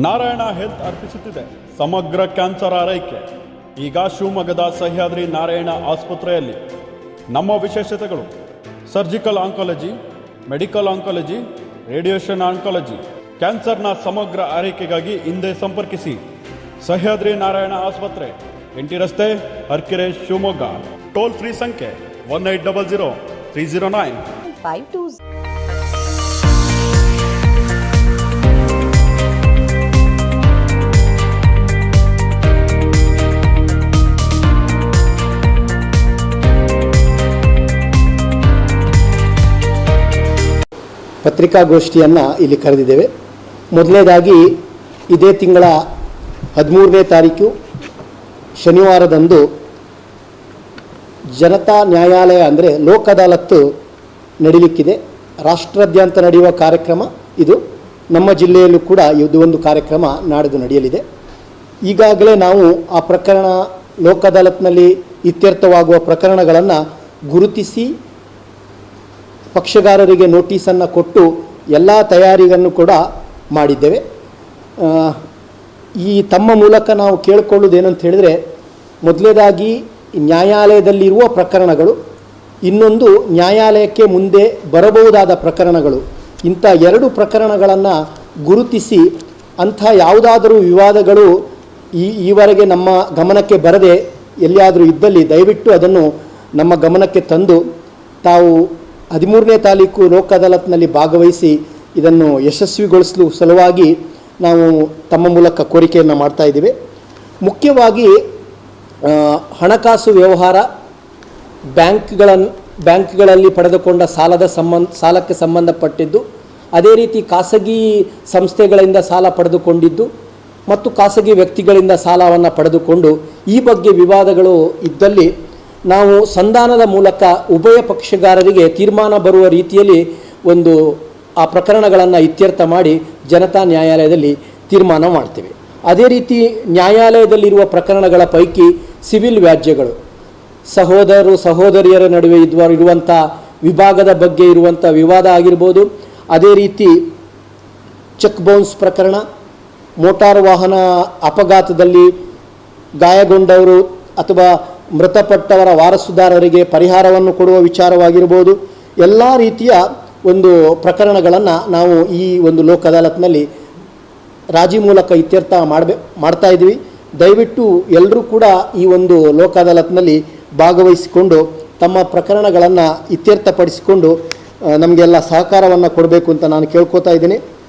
Narayana health ಅರ್ಪಿಸುತ್ತಿದೆ ಸಮಗ್ರ cancer ಆರೈಕೆ. ಈಗ ಶಿವಮೊಗ್ಗದ ಸಹ್ಯಾದ್ರಿ ನಾರಾಯಣ ಆಸ್ಪತ್ರೆಯಲ್ಲಿ ನಮ್ಮ ವಿಶೇಷತೆಗಳು: surgical oncology, medical oncology, radiation oncology. ಕ್ಯಾನ್ಸರ್ನ ಸಮಗ್ರ ಆರೈಕೆಗಾಗಿ ಹಿಂದೆ ಸಂಪರ್ಕಿಸಿ ಸಹ್ಯಾದ್ರಿ ನಾರಾಯಣ ಆಸ್ಪತ್ರೆ, ಎಂಟಿ ರಸ್ತೆ, ಅರ್ಕೆರೆ, ಶಿವಮೊಗ್ಗ. ಟೋಲ್ ಫ್ರೀ ಸಂಖ್ಯೆ 1800-309-520. ಪತ್ರಿಕಾಗೋಷ್ಠಿಯನ್ನು ಇಲ್ಲಿ ಕರೆದಿದ್ದೇವೆ. ಮೊದಲನೇದಾಗಿ ಇದೇ ತಿಂಗಳ 13ನೇ ತಾರೀಕು ಶನಿವಾರದಂದು ಜನತಾ ನ್ಯಾಯಾಲಯ ಅಂದರೆ ಲೋಕ್ ಅದಾಲತ್ತು ನಡೀಲಿಕ್ಕಿದೆ. ರಾಷ್ಟ್ರಾದ್ಯಂತ ನಡೆಯುವ ಕಾರ್ಯಕ್ರಮ ಇದು. ನಮ್ಮ ಜಿಲ್ಲೆಯಲ್ಲೂ ಕೂಡ ಇದು ಒಂದು ಕಾರ್ಯಕ್ರಮ ನಾಡಿದ್ದು ನಡೆಯಲಿದೆ. ಈಗಾಗಲೇ ನಾವು ಆ ಪ್ರಕರಣ ಲೋಕ್ ಅದಾಲತ್ನಲ್ಲಿ ಇತ್ಯರ್ಥವಾಗುವ ಪ್ರಕರಣಗಳನ್ನು ಗುರುತಿಸಿ ಪಕ್ಷಗಾರರಿಗೆ ನೋಟಿಸನ್ನು ಕೊಟ್ಟು ಎಲ್ಲ ತಯಾರಿಯನ್ನು ಕೂಡ ಮಾಡಿದ್ದೇವೆ. ಈ ತಮ್ಮ ಮೂಲಕ ನಾವು ಕೇಳಿಕೊಳ್ಳುವುದೇನಂತ ಹೇಳಿದರೆ, ಮೊದಲನೇದಾಗಿ ನ್ಯಾಯಾಲಯದಲ್ಲಿರುವ ಪ್ರಕರಣಗಳು, ಇನ್ನೊಂದು ನ್ಯಾಯಾಲಯಕ್ಕೆ ಮುಂದೆ ಬರಬಹುದಾದ ಪ್ರಕರಣಗಳು. ಇಂಥ ಎರಡು ಪ್ರಕರಣಗಳನ್ನು ಗುರುತಿಸಿ ಅಂಥ ಯಾವುದಾದರೂ ವಿವಾದಗಳು ಈವರೆಗೆ ನಮ್ಮ ಗಮನಕ್ಕೆ ಬರದೆ ಎಲ್ಲಿಯಾದರೂ ಇದ್ದಲ್ಲಿ ದಯವಿಟ್ಟು ಅದನ್ನು ನಮ್ಮ ಗಮನಕ್ಕೆ ತಂದು ತಾವು 13ನೇ ತಾರೀಕು ಲೋಕ್ ಅದಾಲತ್ನಲ್ಲಿ ಭಾಗವಹಿಸಿ ಇದನ್ನು ಯಶಸ್ವಿಗೊಳಿಸಲು ಸಲುವಾಗಿ ನಾವು ತಮ್ಮ ಮೂಲಕ ಕೋರಿಕೆಯನ್ನು ಮಾಡ್ತಾ ಇದ್ದೀವಿ. ಮುಖ್ಯವಾಗಿ ಹಣಕಾಸು ವ್ಯವಹಾರ, ಬ್ಯಾಂಕ್ಗಳಲ್ಲಿ ಪಡೆದುಕೊಂಡ ಸಾಲಕ್ಕೆ ಸಂಬಂಧಪಟ್ಟಿದ್ದು, ಅದೇ ರೀತಿ ಖಾಸಗಿ ಸಂಸ್ಥೆಗಳಿಂದ ಸಾಲ ಪಡೆದುಕೊಂಡಿದ್ದು ಮತ್ತು ಖಾಸಗಿ ವ್ಯಕ್ತಿಗಳಿಂದ ಸಾಲವನ್ನು ಪಡೆದುಕೊಂಡು ಈ ಬಗ್ಗೆ ವಿವಾದಗಳು ಇದ್ದಲ್ಲಿ ನಾವು ಸಂಧಾನದ ಮೂಲಕ ಉಭಯ ಪಕ್ಷಗಾರರಿಗೆ ತೀರ್ಮಾನ ಬರುವ ರೀತಿಯಲ್ಲಿ ಆ ಪ್ರಕರಣಗಳನ್ನು ಇತ್ಯರ್ಥ ಮಾಡಿ ಜನತಾ ನ್ಯಾಯಾಲಯದಲ್ಲಿ ತೀರ್ಮಾನ ಮಾಡ್ತೇವೆ. ಅದೇ ರೀತಿ ನ್ಯಾಯಾಲಯದಲ್ಲಿರುವ ಪ್ರಕರಣಗಳ ಪೈಕಿ ಸಿವಿಲ್ ವ್ಯಾಜ್ಯಗಳು, ಸಹೋದರಿಯರ ನಡುವೆ ಇರುವಂಥ ವಿಭಾಗದ ಬಗ್ಗೆ ಇರುವಂಥ ವಿವಾದ ಆಗಿರ್ಬೋದು. ಅದೇ ರೀತಿ ಚೆಕ್ ಬೌನ್ಸ್ ಪ್ರಕರಣ, ಮೋಟಾರು ವಾಹನ ಅಪಘಾತದಲ್ಲಿ ಗಾಯಗೊಂಡವರು ಅಥವಾ ಮೃತಪಟ್ಟವರ ವಾರಸುದಾರರಿಗೆ ಪರಿಹಾರವನ್ನು ಕೊಡುವ ವಿಚಾರವಾಗಿರ್ಬೋದು. ಎಲ್ಲ ರೀತಿಯ ಪ್ರಕರಣಗಳನ್ನು ನಾವು ಈ ಲೋಕ್ ಅದಾಲತ್ನಲ್ಲಿ ರಾಜಿ ಮೂಲಕ ಇತ್ಯರ್ಥ ಮಾಡ್ತಾ ಇದ್ದೀವಿ. ದಯವಿಟ್ಟು ಎಲ್ಲರೂ ಕೂಡ ಈ ಲೋಕ್ ಅದಾಲತ್ನಲ್ಲಿ ಭಾಗವಹಿಸಿಕೊಂಡು ತಮ್ಮ ಪ್ರಕರಣಗಳನ್ನು ಇತ್ಯರ್ಥಪಡಿಸಿಕೊಂಡು ನಮಗೆಲ್ಲ ಸಹಕಾರವನ್ನು ಕೊಡಬೇಕು ಅಂತ ನಾನು ಕೇಳ್ಕೊತಾ ಇದ್ದೀನಿ.